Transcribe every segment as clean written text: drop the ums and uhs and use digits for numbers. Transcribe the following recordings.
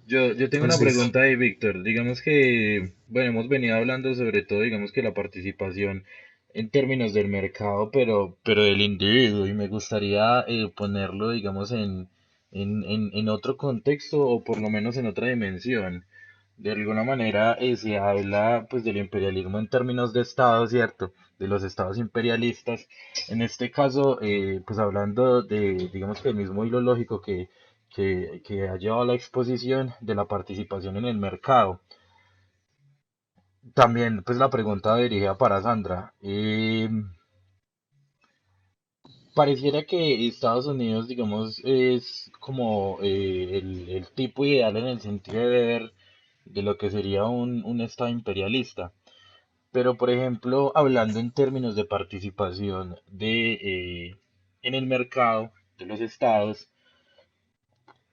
Yo tengo una Entonces, pregunta ahí, Víctor. Digamos que, bueno, hemos venido hablando sobre todo, digamos que la participación en términos del mercado, pero del individuo, y me gustaría ponerlo, digamos, en otro contexto o por lo menos en otra dimensión. De alguna manera se habla pues del imperialismo en términos de Estado, ¿cierto? De los estados imperialistas. En este caso, pues hablando de, digamos que el mismo hilo lógico que ha llevado a la exposición de la participación en el mercado. También, pues la pregunta dirigida para Sandra. Pareciera que Estados Unidos, digamos, es como el tipo ideal en el sentido de ver de lo que sería un Estado imperialista. Pero, por ejemplo, hablando en términos de participación en el mercado de los estados,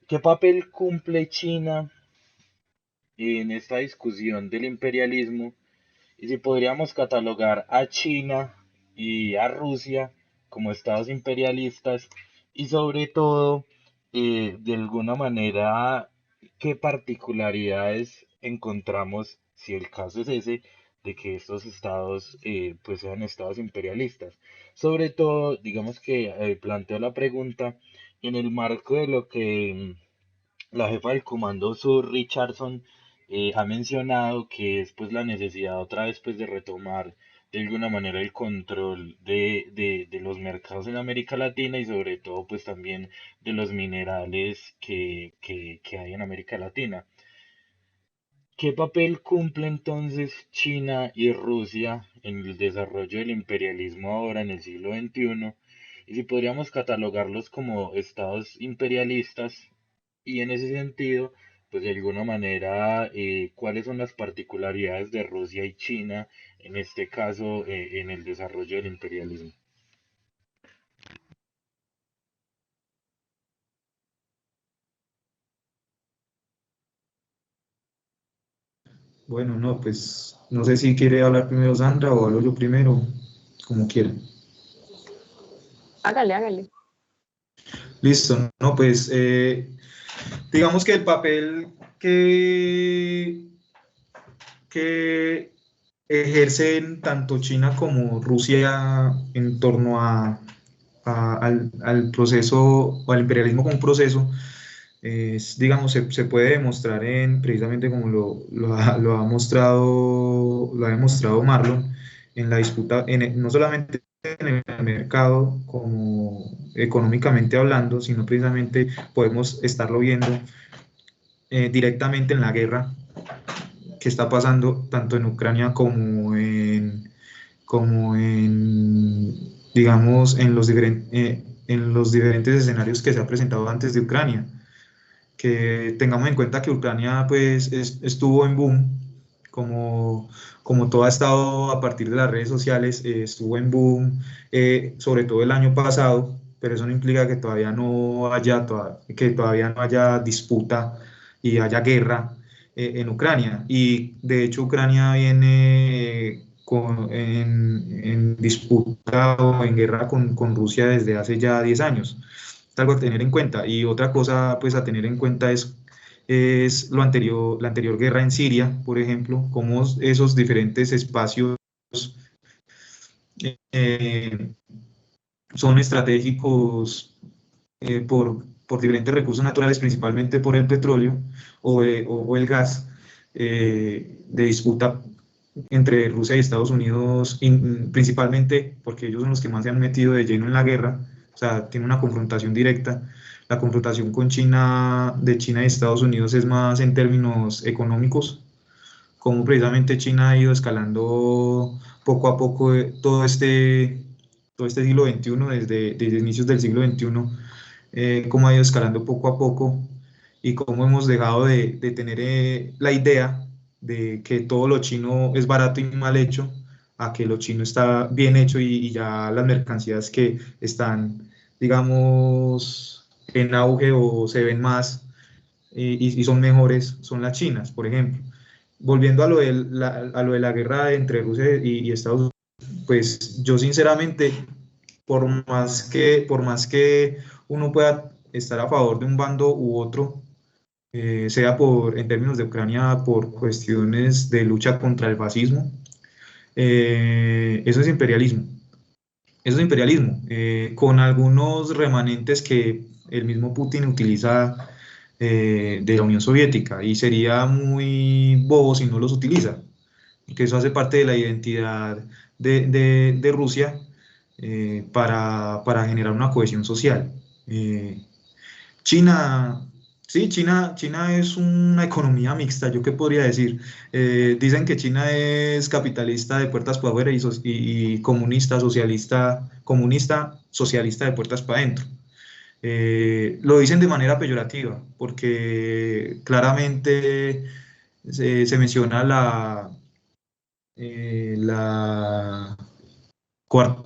¿qué papel cumple China en esta discusión del imperialismo? Y si podríamos catalogar a China y a Rusia como estados imperialistas y sobre todo, de alguna manera, ¿qué particularidades encontramos, si el caso es ese, de que estos estados pues sean estados imperialistas? Sobre todo, digamos que planteo la pregunta en el marco de lo que la jefa del Comando Sur, Richardson, ha mencionado que es pues la necesidad otra vez pues de retomar de alguna manera el control de los mercados en América Latina y sobre todo pues también de los minerales que hay en América Latina. ¿Qué papel cumple entonces China y Rusia en el desarrollo del imperialismo ahora en el siglo XXI? Y si podríamos catalogarlos como estados imperialistas y en ese sentido, pues de alguna manera, ¿cuáles son las particularidades de Rusia y China en este caso en el desarrollo del imperialismo? bueno, no, pues no sé si quiere hablar primero Sandra o hablo yo primero, como quieran. Hágale, hágale. Listo, no, pues digamos que el papel que ejercen tanto China como Rusia en torno al proceso o al imperialismo como un proceso, digamos, se puede demostrar precisamente como lo ha demostrado Marlon, en la disputa, no solamente en el mercado como económicamente hablando, sino precisamente podemos estarlo viendo directamente en la guerra que está pasando tanto en Ucrania digamos, en los diferentes escenarios que se ha presentado antes de Ucrania. Que tengamos en cuenta que Ucrania pues estuvo en boom, como, como todo ha estado a partir de las redes sociales, estuvo en boom, sobre todo el año pasado, pero eso no implica que que todavía no haya disputa y haya guerra en Ucrania. Y de hecho Ucrania viene en disputa o en guerra con Rusia desde hace ya 10 años. Es algo a tener en cuenta. Y otra cosa pues a tener en cuenta es la anterior guerra en Siria, por ejemplo, cómo esos diferentes espacios eh, son estratégicos por diferentes recursos naturales, principalmente por el petróleo o el gas, de disputa entre Rusia y Estados Unidos, principalmente porque ellos son los que más se han metido de lleno en la guerra, o sea, tiene una confrontación directa. La confrontación con China, de China y Estados Unidos es más en términos económicos, como precisamente China ha ido escalando poco a poco todo este siglo XXI, desde inicios del siglo XXI, cómo ha ido escalando poco a poco y cómo hemos dejado de tener la idea de que todo lo chino es barato y mal hecho, a que lo chino está bien hecho y ya las mercancías que están, digamos, en auge o se ven más y son mejores son las chinas, por ejemplo. Volviendo a lo de la guerra entre Rusia y Estados Unidos, pues yo sinceramente, por más que uno pueda estar a favor de un bando u otro, sea en términos de Ucrania, por cuestiones de lucha contra el fascismo. Eso es imperialismo. Eso es imperialismo, con algunos remanentes que el mismo Putin utiliza de la Unión Soviética, y sería muy bobo si no los utiliza, que eso hace parte de la identidad de Rusia, para generar una cohesión social. Eh, China, sí, China es una economía mixta, ¿yo qué podría decir? Dicen que China es capitalista de puertas para afuera y comunista, socialista de puertas para adentro. Lo dicen de manera peyorativa, porque claramente se menciona la cuar-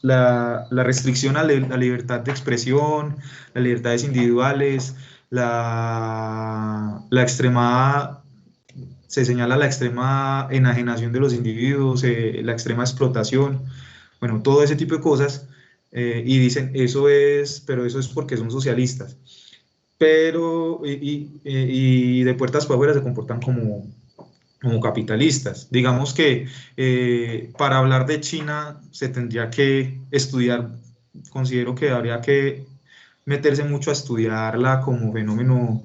la restricción a la libertad de expresión, las libertades individuales, la extremada, se señala la extrema enajenación de los individuos, la extrema explotación, bueno, todo ese tipo de cosas, y dicen, pero eso es porque son socialistas, pero, y de puertas para afuera se comportan como capitalistas. Digamos que para hablar de China se tendría que estudiar, considero que habría que meterse mucho a estudiarla como fenómeno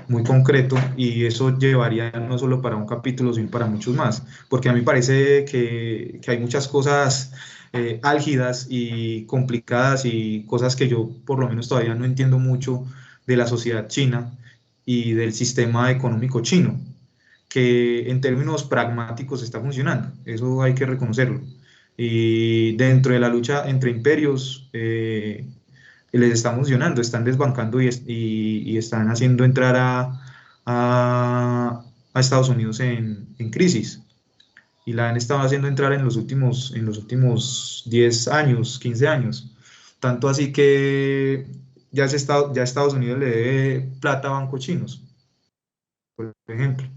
muy concreto, y eso llevaría no solo para un capítulo, sino para muchos más, porque a mí parece que hay muchas cosas álgidas y complicadas, y cosas que yo por lo menos todavía no entiendo mucho de la sociedad china y del sistema económico chino, que en términos pragmáticos está funcionando, eso hay que reconocerlo. Y dentro de la lucha entre imperios, les está funcionando, están desbancando y están haciendo entrar a Estados Unidos en crisis. Y la han estado haciendo entrar en los últimos 10 años, 15 años. Tanto así que ya Estados Unidos le debe plata a bancos chinos, por ejemplo.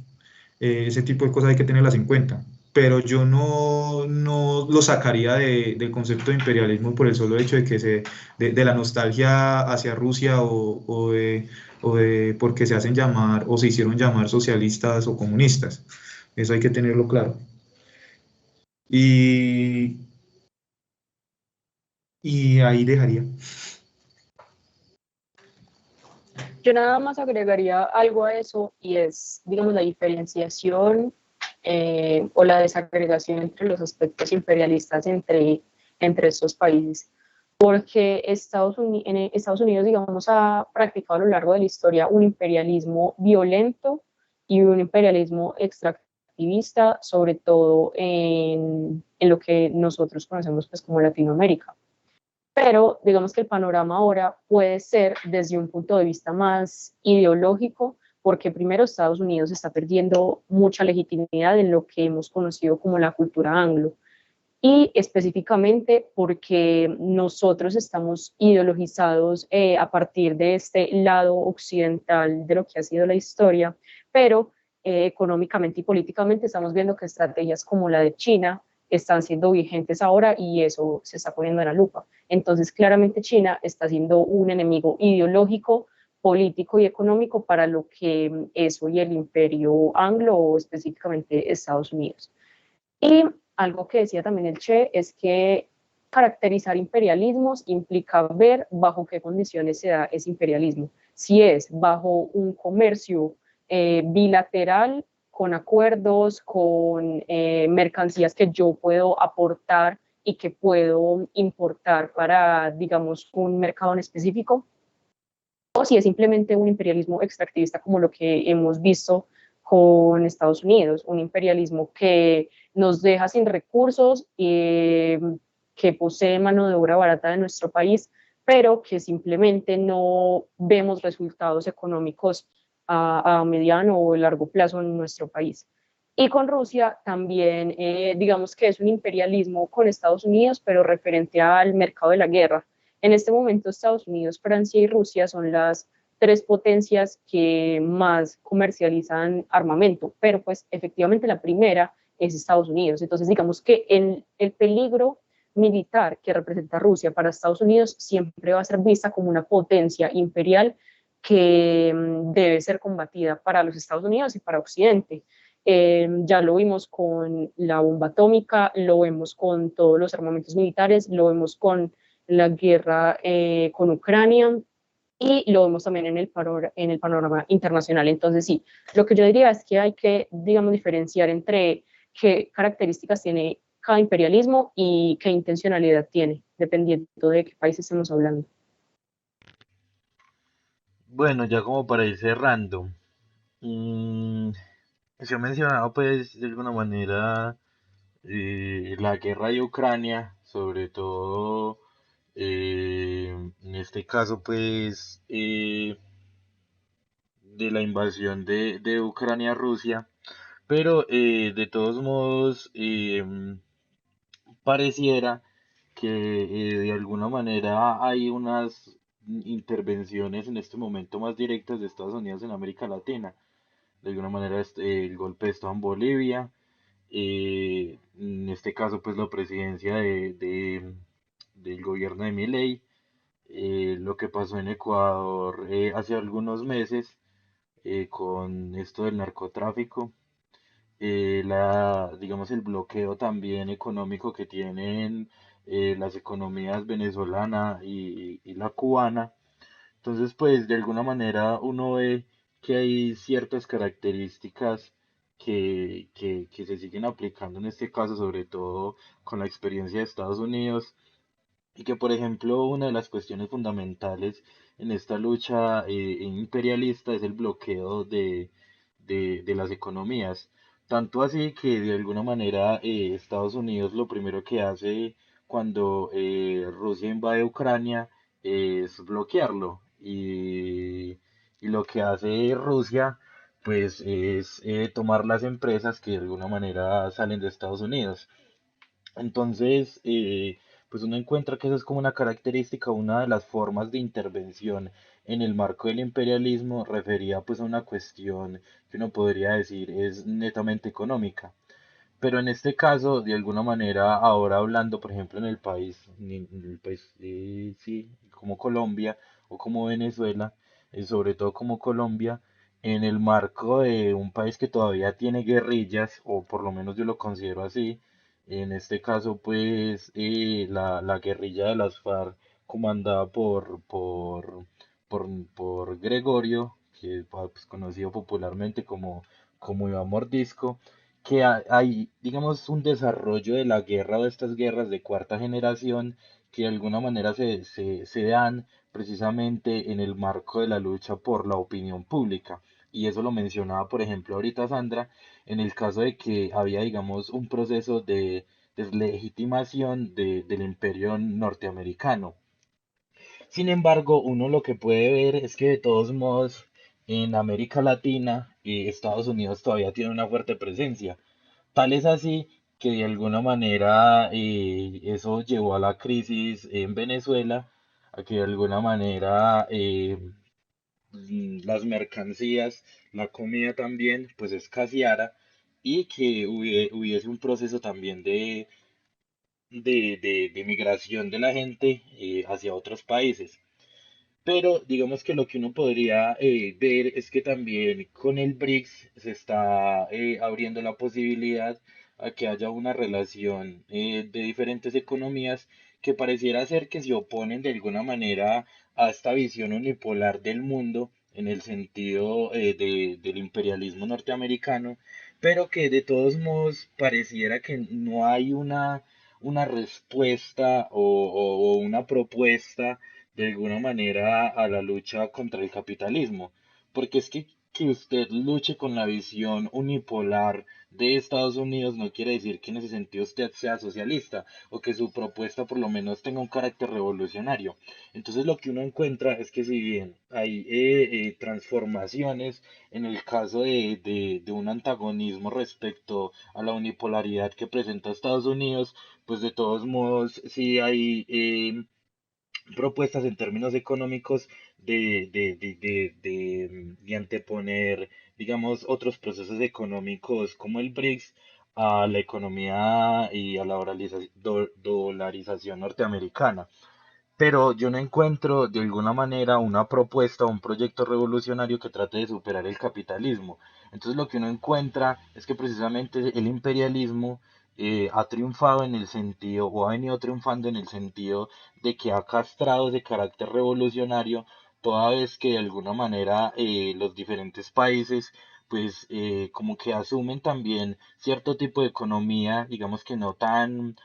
Ese tipo de cosas hay que tenerlas en cuenta. Pero yo no lo sacaría del concepto de imperialismo por el solo hecho de la nostalgia hacia Rusia, o de porque se hacen llamar o se hicieron llamar socialistas o comunistas. Eso hay que tenerlo claro. Y, y ahí dejaría. Yo nada más agregaría algo a eso y es, digamos, la diferenciación o la desagregación entre los aspectos imperialistas entre estos países. Porque en Estados Unidos, digamos, ha practicado a lo largo de la historia un imperialismo violento y un imperialismo extractivista, sobre todo en lo que nosotros conocemos pues, como Latinoamérica. Pero digamos que el panorama ahora puede ser desde un punto de vista más ideológico, porque primero Estados Unidos está perdiendo mucha legitimidad en lo que hemos conocido como la cultura anglo, y específicamente porque nosotros estamos ideologizados a partir de este lado occidental de lo que ha sido la historia, pero económicamente y políticamente estamos viendo que estrategias como la de China están siendo vigentes ahora y eso se está poniendo en la lupa. Entonces, claramente China está siendo un enemigo ideológico, político y económico para lo que es hoy el imperio anglo o específicamente Estados Unidos. Y algo que decía también el Che es que caracterizar imperialismos implica ver bajo qué condiciones se da ese imperialismo. Si es bajo un comercio bilateral, con acuerdos, con mercancías que yo puedo aportar y que puedo importar para, digamos, un mercado en específico, o si es simplemente un imperialismo extractivista como lo que hemos visto con Estados Unidos, un imperialismo que nos deja sin recursos, que posee mano de obra barata de nuestro país, pero que simplemente no vemos resultados económicos a mediano o largo plazo en nuestro país. Y con Rusia también, digamos que es un imperialismo con Estados Unidos, pero referente al mercado de la guerra. En este momento, Estados Unidos, Francia y Rusia son las tres potencias que más comercializan armamento, pero pues efectivamente la primera es Estados Unidos. Entonces, digamos que el peligro militar que representa Rusia para Estados Unidos siempre va a ser vista como una potencia imperial que debe ser combatida para los Estados Unidos y para Occidente. Ya lo vimos con la bomba atómica, lo vemos con todos los armamentos militares, lo vemos con la guerra con Ucrania y lo vemos también en el panorama internacional. Entonces, sí, lo que yo diría es que hay que, digamos, diferenciar entre qué características tiene cada imperialismo y qué intencionalidad tiene, dependiendo de qué país estemos hablando. Bueno, ya como para ir cerrando, mm, se ha mencionado pues de alguna manera la guerra de Ucrania, sobre todo en este caso pues de la invasión de Ucrania a Rusia, pero de todos modos pareciera que de alguna manera hay unas intervenciones en este momento más directas de Estados Unidos en América Latina. De alguna manera el golpe de Estado en Bolivia, en este caso pues la presidencia del gobierno de Milei, lo que pasó en Ecuador hace algunos meses con esto del narcotráfico, digamos el bloqueo también económico que tienen las economías venezolana y la cubana. Entonces, pues de alguna manera uno ve que hay ciertas características que se siguen aplicando en este caso, sobre todo con la experiencia de Estados Unidos, y que, por ejemplo, una de las cuestiones fundamentales en esta lucha imperialista es el bloqueo de las economías. Tanto así que de alguna manera Estados Unidos lo primero que hace cuando Rusia invade Ucrania es bloquearlo. Y lo que hace Rusia pues es tomar las empresas que de alguna manera salen de Estados Unidos. Entonces, pues uno encuentra que eso es como una característica, una de las formas de intervención en el marco del imperialismo refería pues a una cuestión que uno podría decir es netamente económica. Pero en este caso, de alguna manera, ahora hablando, por ejemplo, en el país, sí, como Colombia o como Venezuela, sobre todo como Colombia, en el marco de un país que todavía tiene guerrillas, o por lo menos yo lo considero así, en este caso, pues, la guerrilla de las FARC, comandada por, por Gregorio, que es pues, conocido popularmente como Iván Mordisco, que hay, digamos, un desarrollo de la guerra o de estas guerras de cuarta generación que de alguna manera se dan precisamente en el marco de la lucha por la opinión pública. Y eso lo mencionaba, por ejemplo, ahorita Sandra, en el caso de que había, digamos, un proceso de deslegitimación del imperio norteamericano. Sin embargo, uno lo que puede ver es que de todos modos en América Latina Estados Unidos todavía tiene una fuerte presencia. Tal es así que de alguna manera eso llevó a la crisis en Venezuela, a que de alguna manera las mercancías, la comida también, pues escaseara y que hubiese un proceso también de migración de la gente hacia otros países. Pero digamos que lo que uno podría ver es que también con el BRICS se está abriendo la posibilidad a que haya una relación de diferentes economías que pareciera ser que se oponen de alguna manera a esta visión unipolar del mundo en el sentido del imperialismo norteamericano, pero que de todos modos pareciera que no hay una respuesta o una propuesta de alguna manera a la lucha contra el capitalismo, porque es que usted luche con la visión unipolar de Estados Unidos no quiere decir que en ese sentido usted sea socialista o que su propuesta por lo menos tenga un carácter revolucionario. Entonces lo que uno encuentra es que si bien hay transformaciones en el caso de un antagonismo respecto a la unipolaridad que presenta Estados Unidos, pues de todos modos sí hay propuestas en términos económicos de anteponer, digamos, otros procesos económicos como el BRICS a la economía y a la dolarización norteamericana. pero yo no encuentro de alguna manera una propuesta o un proyecto revolucionario que trate de superar el capitalismo. Entonces lo que uno encuentra es que precisamente el imperialismo ha triunfado en el sentido, o ha venido triunfando en el sentido de que ha castrado ese carácter revolucionario, toda vez que de alguna manera los diferentes países pues como que asumen también cierto tipo de economía, digamos que no tan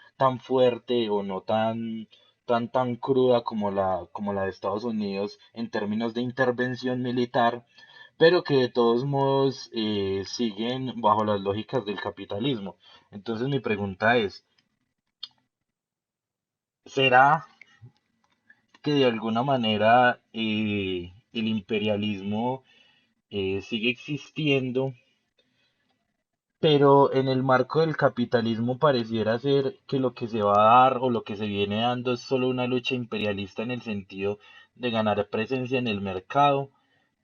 fuerte o no tan cruda como la de Estados Unidos en términos de intervención militar, pero que de todos modos siguen bajo las lógicas del capitalismo. Entonces mi pregunta es, ¿será que de alguna manera el imperialismo sigue existiendo, pero en el marco del capitalismo pareciera ser que lo que se va a dar o lo que se viene dando es solo una lucha imperialista en el sentido de ganar presencia en el mercado,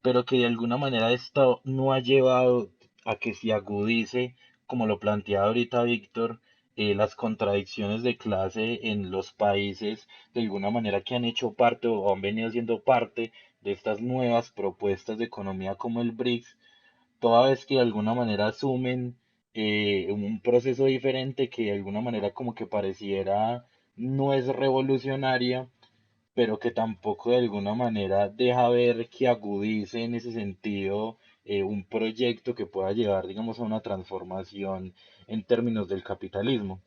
pero que de alguna manera esto no ha llevado a que se agudice, como lo planteaba ahorita Víctor, las contradicciones de clase en los países de alguna manera que han hecho parte o han venido siendo parte de estas nuevas propuestas de economía como el BRICS, toda vez que de alguna manera asumen un proceso diferente que de alguna manera como que pareciera no es revolucionaria, pero que tampoco de alguna manera deja ver que agudice en ese sentido un proyecto que pueda llevar, digamos, a una transformación en términos del capitalismo.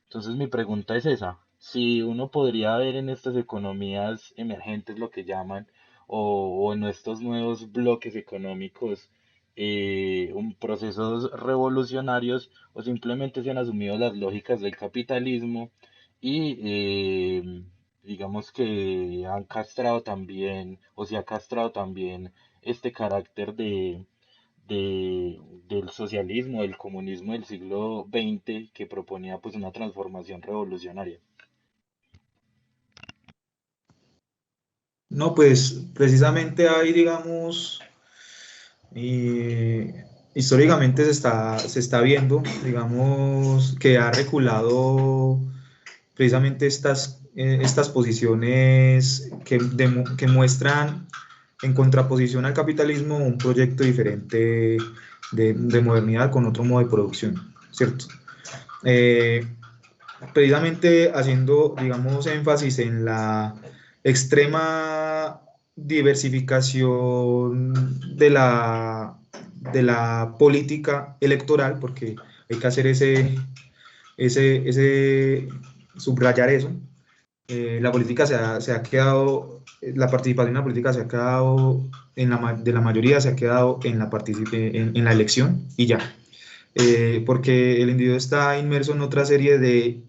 Entonces mi pregunta es esa, si uno podría ver en estas economías emergentes lo que llaman, o en estos nuevos bloques económicos, un procesos revolucionarios o simplemente se han asumido las lógicas del capitalismo y digamos que han castrado también o se ha castrado también este carácter de, del socialismo, del comunismo del siglo XX que proponía pues una transformación revolucionaria. No, pues precisamente hay, digamos, y históricamente se está viendo, digamos, que ha reculado precisamente estas posiciones que muestran en contraposición al capitalismo un proyecto diferente de modernidad con otro modo de producción, ¿cierto? Eh, Precisamente haciendo, digamos, énfasis en la extrema diversificación de la política electoral, porque hay que hacer subrayar eso. La política se ha quedado, la participación en la política se ha quedado, de la mayoría se ha quedado en la elección y ya. Porque el individuo está inmerso en otra serie de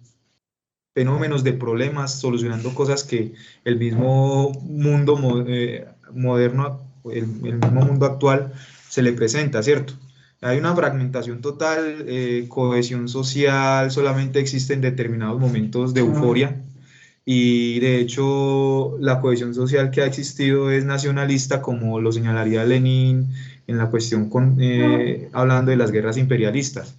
fenómenos, de problemas, solucionando cosas que el mismo mundo moderno, el mismo mundo actual se le presenta, ¿cierto? Hay una fragmentación total, cohesión social solamente existe en determinados momentos de euforia y de hecho la cohesión social que ha existido es nacionalista, como lo señalaría Lenin en la cuestión hablando de las guerras imperialistas.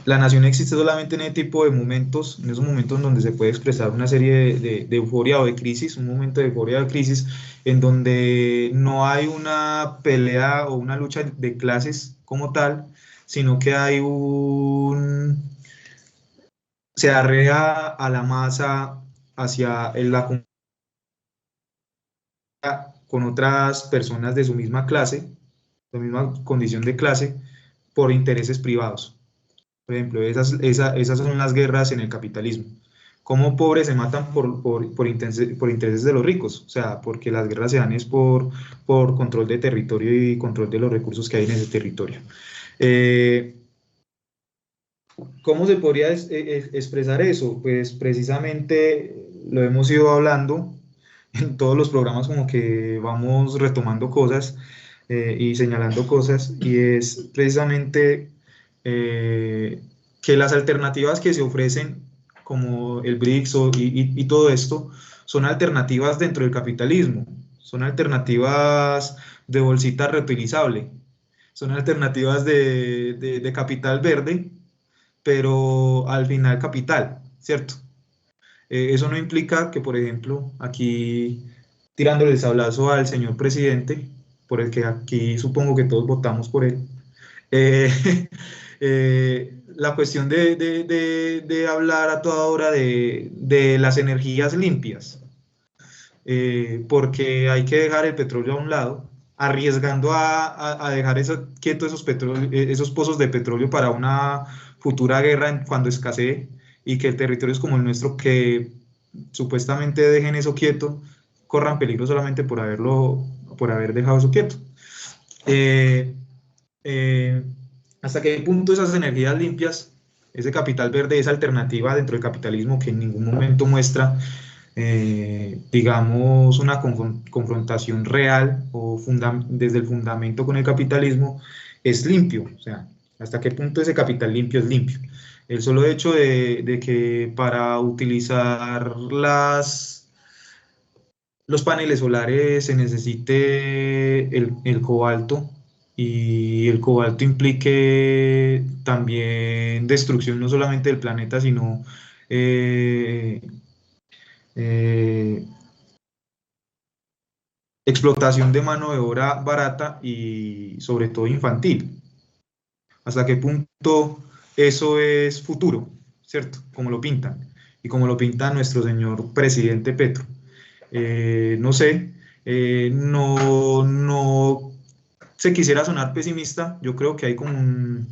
La nación existe solamente en ese tipo de momentos, en esos momentos donde se puede expresar una serie de euforia o de crisis, un momento de euforia o de crisis, en donde no hay una pelea o una lucha de clases como tal, sino que hay se arrea a la masa hacia la comunidad con otras personas de su misma clase, de misma condición de clase, por intereses privados. Por ejemplo, esas son las guerras en el capitalismo. Cómo pobres se matan por intereses de los ricos, o sea, porque las guerras se dan es por control de territorio y control de los recursos que hay en ese territorio. ¿Cómo se podría expresar eso? Pues precisamente lo hemos ido hablando en todos los programas, como que vamos retomando cosas y señalando cosas, y es precisamente que las alternativas que se ofrecen, como el BRICS y todo esto, son alternativas dentro del capitalismo, son alternativas de bolsita reutilizable, son alternativas de capital verde, pero al final capital, ¿cierto? Eso no implica que, por ejemplo, aquí tirándole el sablazo al señor presidente, por el que aquí supongo que todos votamos por él, eh, la cuestión de hablar a toda hora de las energías limpias, porque hay que dejar el petróleo a un lado, arriesgando a dejar quietos esos pozos de petróleo para una futura guerra cuando escasee, y que territorios como el nuestro, que supuestamente dejen eso quieto, corran peligro solamente por haber dejado eso quieto. Eh, eh, ¿Hasta qué punto esas energías limpias, ese capital verde, esa alternativa dentro del capitalismo que en ningún momento muestra, digamos, una confrontación real o desde el fundamento con el capitalismo, es limpio? O sea, ¿hasta qué punto ese capital limpio es limpio? El solo hecho de que para utilizar los paneles solares se necesite el cobalto, y el cobalto implique también destrucción no solamente del planeta, sino eh, eh, explotación de mano de obra barata y sobre todo infantil. ¿Hasta qué punto eso es futuro, cierto? Como lo pintan, y como lo pinta nuestro señor presidente Petro. No sé, no se quisiera sonar pesimista. Yo creo que hay como un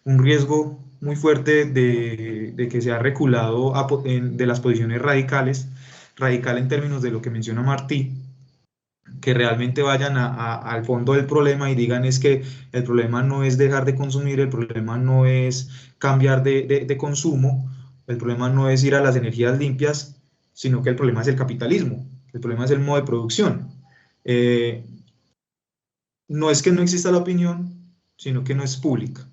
riesgo muy fuerte de que se ha reculado de las posiciones radicales, radical en términos de lo que menciona Martí, que realmente vayan al fondo del problema y digan es que el problema no es dejar de consumir, el problema no es cambiar de consumo, el problema no es ir a las energías limpias, sino que el problema es el capitalismo, el problema es el modo de producción. Eh, no es que no exista la opinión, sino que no es pública.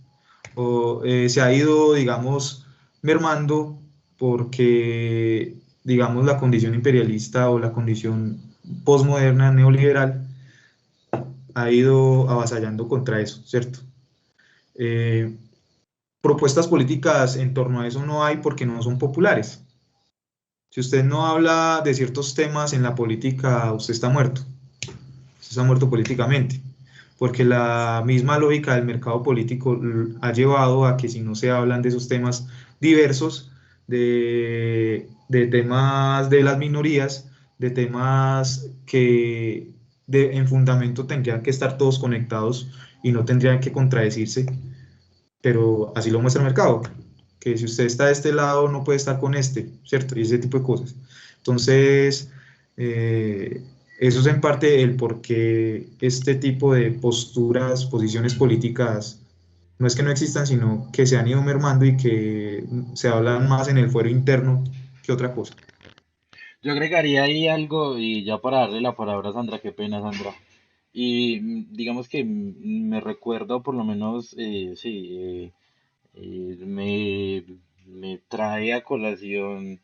Se ha ido, digamos, mermando porque, digamos, la condición imperialista o la condición postmoderna neoliberal ha ido avasallando contra eso, ¿cierto? Eh, Propuestas políticas en torno a eso no hay porque no son populares. Si usted no habla de ciertos temas en la política, usted está muerto. Usted está muerto políticamente. Porque la misma lógica del mercado político ha llevado a que si no se hablan de esos temas diversos, de temas de las minorías, de temas que en fundamento tendrían que estar todos conectados y no tendrían que contradecirse, pero así lo muestra el mercado, que si usted está de este lado no puede estar con este, ¿cierto? Y ese tipo de cosas. Entonces, eso es en parte el por qué este tipo de posturas, posiciones políticas, no es que no existan, sino que se han ido mermando y que se hablan más en el fuero interno que otra cosa. Yo agregaría ahí algo y ya para darle la palabra a Sandra, qué pena, Sandra. Y digamos que me recuerdo, por lo menos, sí, me trae a colación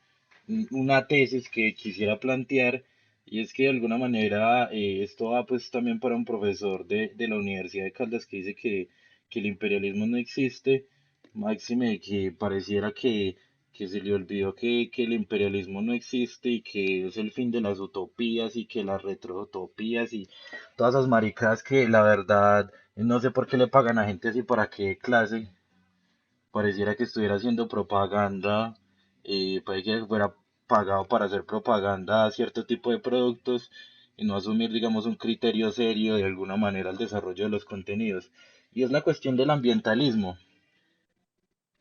una tesis que quisiera plantear, y es que de alguna manera esto va pues también para un profesor de la Universidad de Caldas que dice que el imperialismo no existe, máxime que pareciera que se le olvidó que el imperialismo no existe y que es el fin de las utopías y que las retroutopías y todas esas maricadas que la verdad no sé por qué le pagan a gente así, para qué clase. Pareciera que estuviera haciendo propaganda, puede que fuera pagado para hacer propaganda a cierto tipo de productos y no asumir, digamos, un criterio serio de alguna manera al desarrollo de los contenidos. Y es la cuestión del ambientalismo.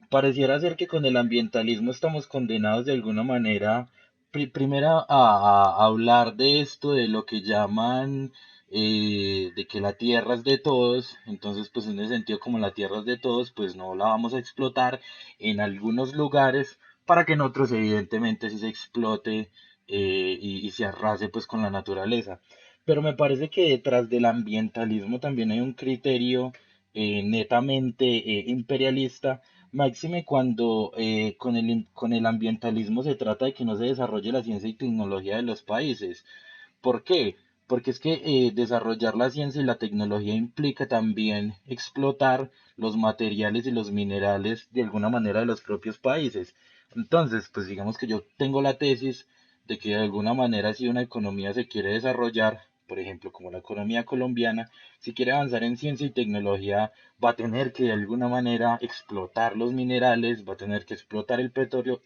Pareciera ser que con el ambientalismo estamos condenados de alguna manera, primero a hablar de esto, de lo que llaman, de que la tierra es de todos. Entonces pues en ese sentido, como la tierra es de todos, pues no la vamos a explotar en algunos lugares para que en otros evidentemente sí se explote, y se arrase pues con la naturaleza. Pero me parece que detrás del ambientalismo también hay un criterio netamente imperialista. Máxime cuando con el ambientalismo se trata de que no se desarrolle la ciencia y tecnología de los países. ¿Por qué? Porque es que desarrollar la ciencia y la tecnología implica también explotar los materiales y los minerales de alguna manera de los propios países. Entonces, pues digamos que yo tengo la tesis de que de alguna manera si una economía se quiere desarrollar, por ejemplo, como la economía colombiana, si quiere avanzar en ciencia y tecnología, va a tener que de alguna manera explotar los minerales, va a tener que explotar el petróleo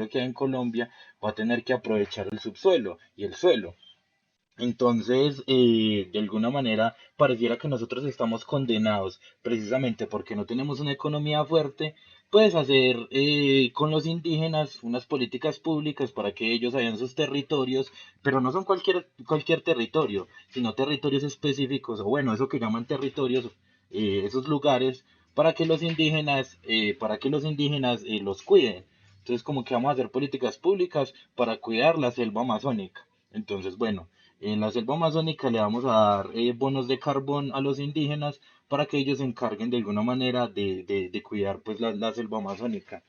que hay en Colombia, va a tener que aprovechar el subsuelo y el suelo. Entonces, de alguna manera, pareciera que nosotros estamos condenados, precisamente porque no tenemos una economía fuerte, pues hacer con los indígenas unas políticas públicas para que ellos hayan sus territorios, pero no son cualquier territorio, sino territorios específicos, o bueno, eso que llaman territorios, esos lugares, para que los indígenas los cuiden. Entonces, como que vamos a hacer políticas públicas para cuidar la selva amazónica. Entonces, bueno. En la selva amazónica le vamos a dar bonos de carbón a los indígenas para que ellos se encarguen de alguna manera de cuidar pues la selva amazónica.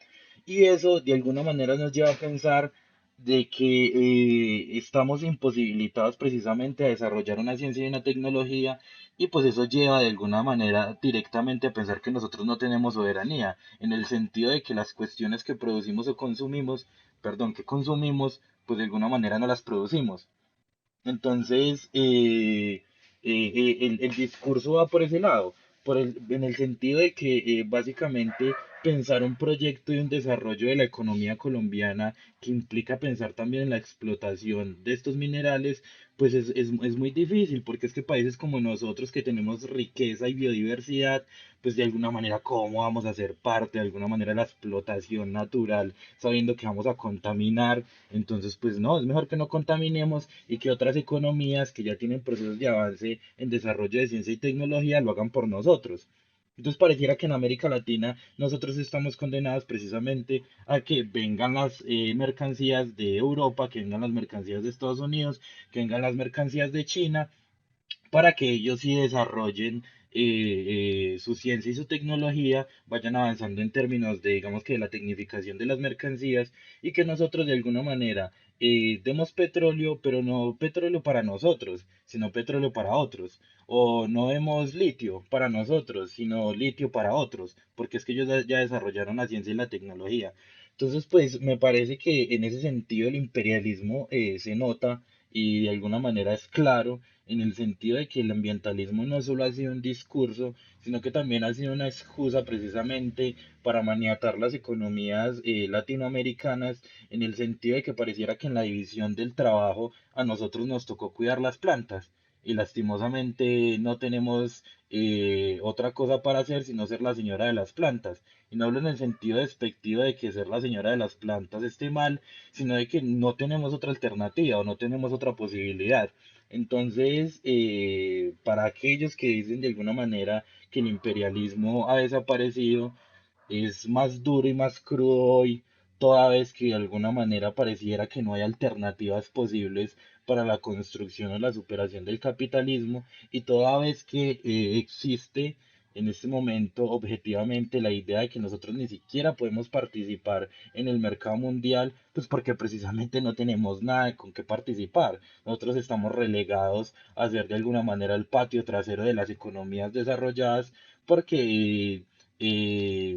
Y eso de alguna manera nos lleva a pensar de que estamos imposibilitados precisamente a desarrollar una ciencia y una tecnología y pues eso lleva de alguna manera directamente a pensar que nosotros no tenemos soberanía, en el sentido de que las cuestiones que producimos o consumimos, perdón, que consumimos, pues de alguna manera no las producimos. Entonces, el discurso va por ese lado, en el sentido de que básicamente pensar un proyecto y un desarrollo de la economía colombiana que implica pensar también en la explotación de estos minerales, pues es muy difícil, porque es que países como nosotros que tenemos riqueza y biodiversidad, pues de alguna manera, ¿cómo vamos a ser parte de alguna manera de la explotación natural, sabiendo que vamos a contaminar? Entonces, pues no, es mejor que no contaminemos y que otras economías que ya tienen procesos de avance en desarrollo de ciencia y tecnología lo hagan por nosotros. Entonces pareciera que en América Latina nosotros estamos condenados precisamente a que vengan las mercancías de Europa, que vengan las mercancías de Estados Unidos, que vengan las mercancías de China para que ellos sí desarrollen su ciencia y su tecnología, vayan avanzando en términos de, digamos que de la tecnificación de las mercancías y que nosotros de alguna manera demos petróleo, pero no petróleo para nosotros, sino petróleo para otros. O no demos litio para nosotros, sino litio para otros, porque es que ellos ya desarrollaron la ciencia y la tecnología. Entonces, pues me parece que en ese sentido el imperialismo se nota y de alguna manera es claro en el sentido de que el ambientalismo no solo ha sido un discurso, sino que también ha sido una excusa precisamente para maniatar las economías latinoamericanas, en el sentido de que pareciera que en la división del trabajo a nosotros nos tocó cuidar las plantas. Y lastimosamente no tenemos otra cosa para hacer sino ser la señora de las plantas. Y no hablo en el sentido despectivo de que ser la señora de las plantas esté mal, sino de que no tenemos otra alternativa o no tenemos otra posibilidad. Entonces, para aquellos que dicen de alguna manera que el imperialismo ha desaparecido, es más duro y más crudo hoy, toda vez que de alguna manera pareciera que no hay alternativas posibles para la construcción o la superación del capitalismo, y toda vez que existe en este momento objetivamente la idea de que nosotros ni siquiera podemos participar en el mercado mundial, pues porque precisamente no tenemos nada con qué participar. Nosotros estamos relegados a ser de alguna manera el patio trasero de las economías desarrolladas porque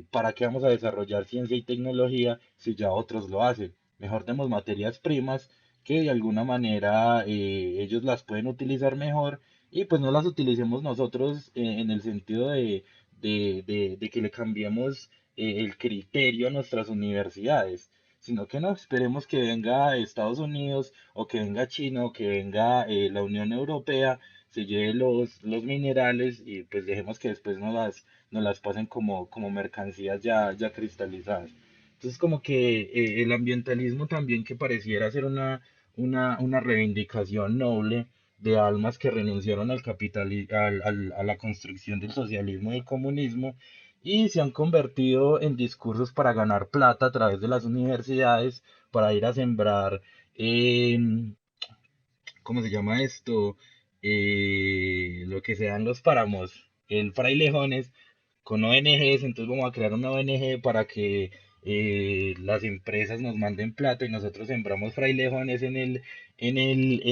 ¿para qué vamos a desarrollar ciencia y tecnología si ya otros lo hacen? Mejor demos materias primas que de alguna manera ellos las pueden utilizar mejor y pues no las utilicemos nosotros en el sentido de que le cambiemos el criterio a nuestras universidades, sino que no esperemos que venga Estados Unidos o que venga China o que venga la Unión Europea, se lleve los minerales y pues dejemos que después nos las pasen como mercancías ya cristalizadas. Entonces como que el ambientalismo también que pareciera ser una reivindicación noble de almas que renunciaron al a la construcción del socialismo y del comunismo y se han convertido en discursos para ganar plata a través de las universidades, para ir a sembrar, em, ¿cómo se llama esto? Lo que se dan los páramos, el frailejones, con ONGs, entonces vamos a crear una ONG para que las empresas nos manden plata y nosotros sembramos frailejones en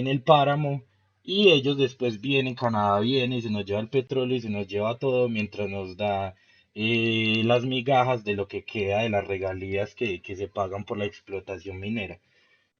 el páramo y ellos después vienen, Canadá viene y se nos lleva el petróleo y se nos lleva todo mientras nos da las migajas de lo que queda de las regalías que se pagan por la explotación minera.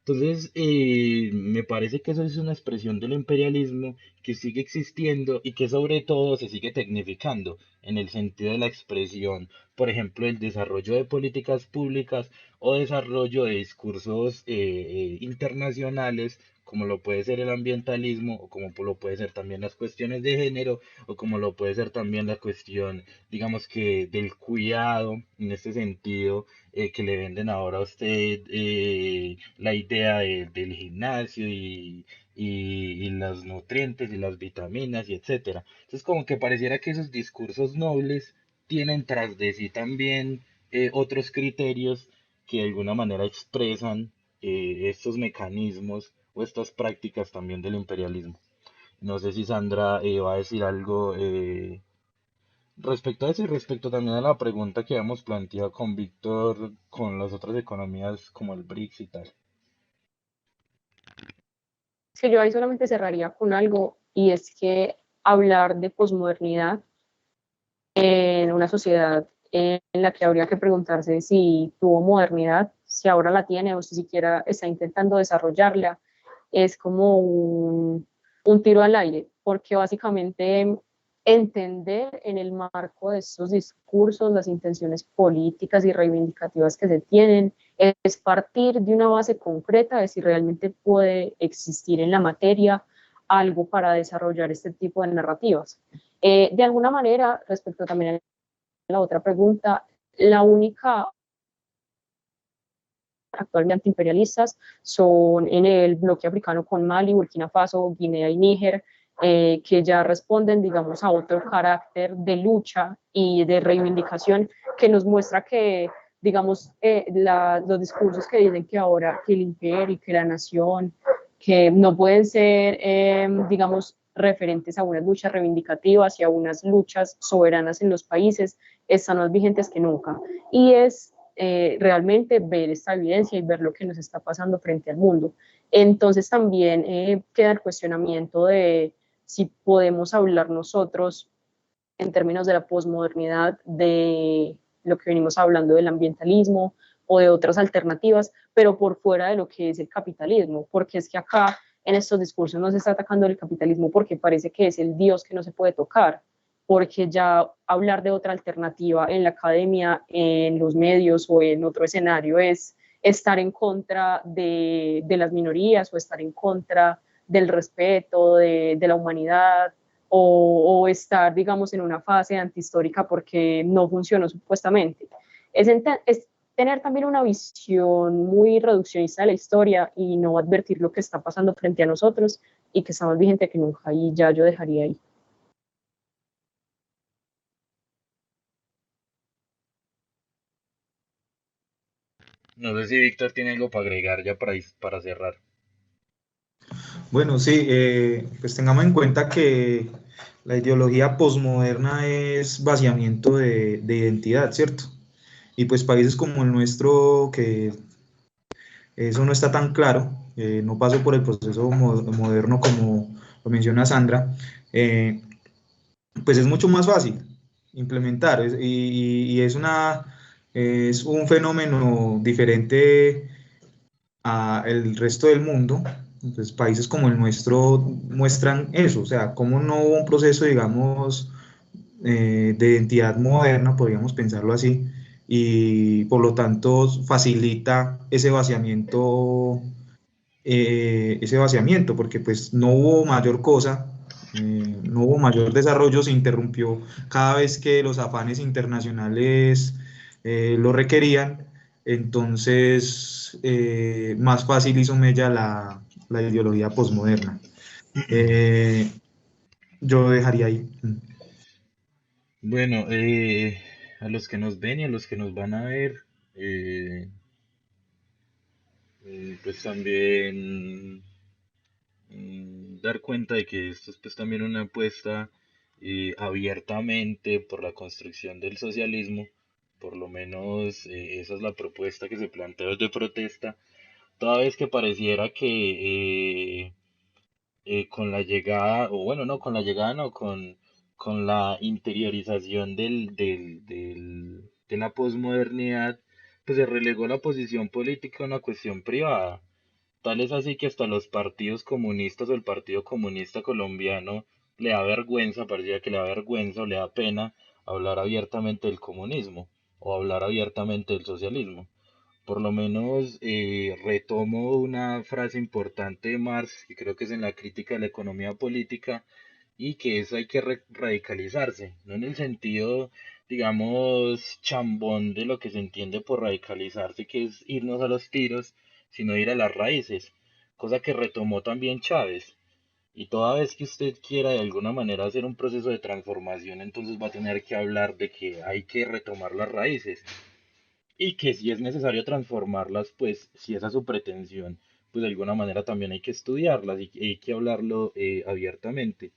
Entonces, me parece que eso es una expresión del imperialismo que sigue existiendo y que sobre todo se sigue tecnificando en el sentido de la expresión, por ejemplo, el desarrollo de políticas públicas o desarrollo de discursos internacionales, como lo puede ser el ambientalismo, o como lo puede ser también las cuestiones de género, o como lo puede ser también la cuestión, digamos que, del cuidado, en este sentido que le venden ahora a usted la idea del gimnasio y los nutrientes y las vitaminas y etcétera. Entonces como que pareciera que esos discursos nobles tienen tras de sí también otros criterios que de alguna manera expresan estos mecanismos o estas prácticas también del imperialismo. No sé si Sandra va a decir algo respecto a eso y respecto también a la pregunta que habíamos planteado con Víctor con las otras economías como el BRICS y tal. Es que yo ahí solamente cerraría con algo, y es que hablar de posmodernidad en una sociedad en la que habría que preguntarse si tuvo modernidad, si ahora la tiene o si siquiera está intentando desarrollarla, es como un tiro al aire, porque básicamente entender en el marco de estos discursos las intenciones políticas y reivindicativas que se tienen es partir de una base concreta de si realmente puede existir en la materia algo para desarrollar este tipo de narrativas. De alguna manera, respecto también a la otra pregunta, la única actualmente imperialistas son en el bloque africano con Mali, Burkina Faso, Guinea y Níger, que ya responden, digamos, a otro carácter de lucha y de reivindicación que nos muestra que, digamos, los discursos que dicen que ahora que el imperio y que la nación, que no pueden ser, digamos, referentes a unas luchas reivindicativas y a unas luchas soberanas en los países, están más vigentes que nunca. Y es realmente ver esta evidencia y ver lo que nos está pasando frente al mundo. Entonces también queda el cuestionamiento de si podemos hablar nosotros en términos de la posmodernidad, de lo que venimos hablando del ambientalismo o de otras alternativas, pero por fuera de lo que es el capitalismo, porque es que acá en estos discursos no se está atacando el capitalismo porque parece que es el Dios que no se puede tocar, porque ya hablar de otra alternativa en la academia, en los medios o en otro escenario es estar en contra de las minorías o estar en contra del respeto, de la humanidad, o estar, digamos, en una fase antihistórica porque no funcionó supuestamente. Es tener también una visión muy reduccionista de la historia y no advertir lo que está pasando frente a nosotros y que está más vigente que nunca. Y ya yo dejaría ahí. No sé si Víctor tiene algo para agregar ya para cerrar. Bueno, sí, pues tengamos en cuenta que la ideología posmoderna es vaciamiento de identidad, ¿cierto? Y pues países como el nuestro, que eso no está tan claro, no pasó por el proceso moderno como lo menciona Sandra, eh, pues es mucho más fácil implementar y es un fenómeno diferente al resto del mundo. Entonces, países como el nuestro muestran eso, o sea, cómo no hubo un proceso, digamos, de identidad moderna, podríamos pensarlo así, y por lo tanto facilita ese vaciamiento, porque pues no hubo mayor cosa, no hubo mayor desarrollo, se interrumpió cada vez que los afanes internacionales lo requerían, entonces más fácil hizo mella la ideología posmoderna. Eh, yo dejaría ahí. Bueno, a los que nos ven y a los que nos van a ver, eh, pues también dar cuenta de que esto es pues también una apuesta abiertamente por la construcción del socialismo, por lo menos esa es la propuesta que se plantea desde protesta, toda vez que pareciera que con la llegada, o bueno, no, con la llegada, no, con la interiorización de la posmodernidad, pues se relegó la posición política a una cuestión privada. Tal es así que hasta los partidos comunistas o el Partido Comunista Colombiano le da vergüenza, parecía que le da vergüenza o le da pena hablar abiertamente del comunismo o hablar abiertamente del socialismo. Por lo menos retomo una frase importante de Marx, que creo que es en la crítica de la economía política, y que eso hay que radicalizarse, no en el sentido, digamos, chambón de lo que se entiende por radicalizarse, que es irnos a los tiros, sino ir a las raíces, cosa que retomó también Chávez. Y toda vez que usted quiera de alguna manera hacer un proceso de transformación, entonces va a tener que hablar de que hay que retomar las raíces y que si es necesario transformarlas, pues si esa es su pretensión, pues de alguna manera también hay que estudiarlas y hay que hablarlo abiertamente.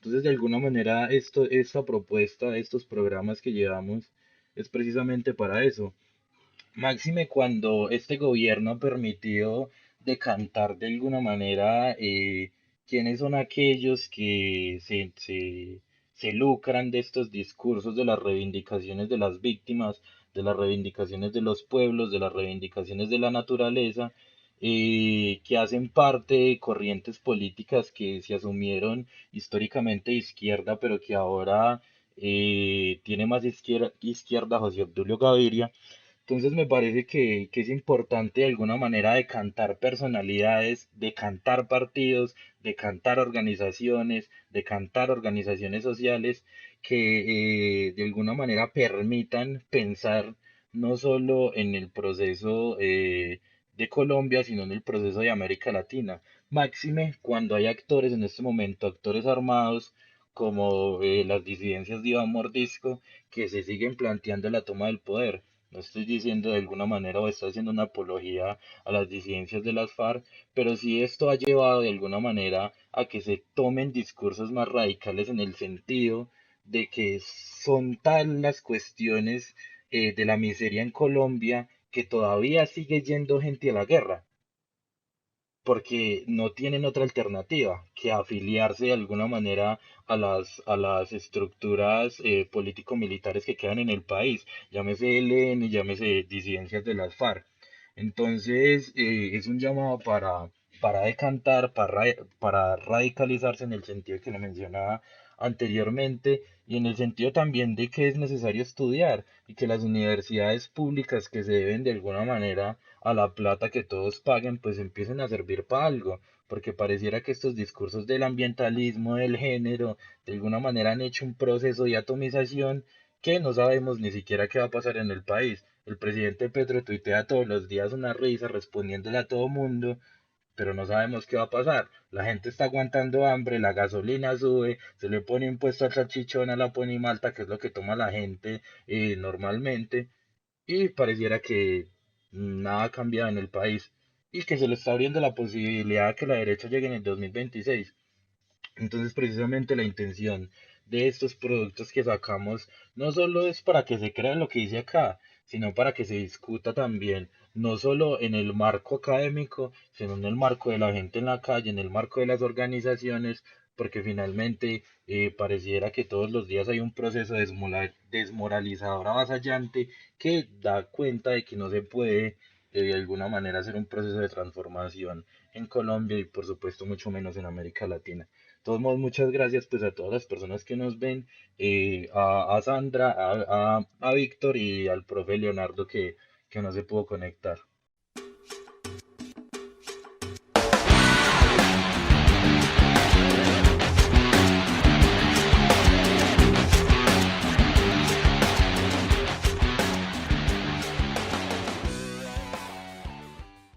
Entonces, de alguna manera, esta propuesta, estos programas que llevamos, es precisamente para eso. Máxime cuando este gobierno ha permitido decantar de alguna manera quiénes son aquellos que se lucran de estos discursos de las reivindicaciones de las víctimas, de las reivindicaciones de los pueblos, de las reivindicaciones de la naturaleza, que hacen parte de corrientes políticas que se asumieron históricamente de izquierda, pero que ahora tiene más izquierda José Obdulio Gaviria. Entonces me parece que es importante de alguna manera decantar personalidades, decantar partidos, decantar organizaciones sociales que de alguna manera permitan pensar no solo en el proceso de Colombia, sino en el proceso de América Latina. Máxime cuando hay actores en este momento, actores armados como las disidencias de Iván Mordisco, que se siguen planteando la toma del poder. No estoy diciendo de alguna manera o estoy haciendo una apología a las disidencias de las FARC, pero sí esto ha llevado de alguna manera a que se tomen discursos más radicales en el sentido de que son tal las cuestiones de la miseria en Colombia que todavía sigue yendo gente a la guerra porque no tienen otra alternativa que afiliarse de alguna manera a las estructuras político-militares que quedan en el país, llámese ELN, llámese disidencias de las FARC. Entonces, es un llamado para decantar, para radicalizarse en el sentido que lo mencionaba anteriormente y en el sentido también de que es necesario estudiar y que las universidades públicas que se deben de alguna manera a la plata que todos paguen, pues empiecen a servir para algo, porque pareciera que estos discursos del ambientalismo, del género, de alguna manera han hecho un proceso de atomización que no sabemos ni siquiera qué va a pasar en el país. El presidente Petro tuitea todos los días una risa respondiéndole a todo mundo, pero no sabemos qué va a pasar. La gente está aguantando hambre, la gasolina sube, se le pone impuesto al salchichón, a la ponimalta, que es lo que toma la gente normalmente, y pareciera que nada ha cambiado en el país y que se le está abriendo la posibilidad de que la derecha llegue en el 2026. Entonces, precisamente la intención de estos productos que sacamos no solo es para que se crea lo que dice acá, sino para que se discuta también, no solo en el marco académico, sino en el marco de la gente en la calle, en el marco de las organizaciones, porque finalmente pareciera que todos los días hay un proceso desmoralizador avasallante que da cuenta de que no se puede de alguna manera hacer un proceso de transformación en Colombia y por supuesto mucho menos en América Latina. De todos modos, muchas gracias pues a todas las personas que nos ven, a Sandra, a Víctor y al profe Leonardo que no se pudo conectar.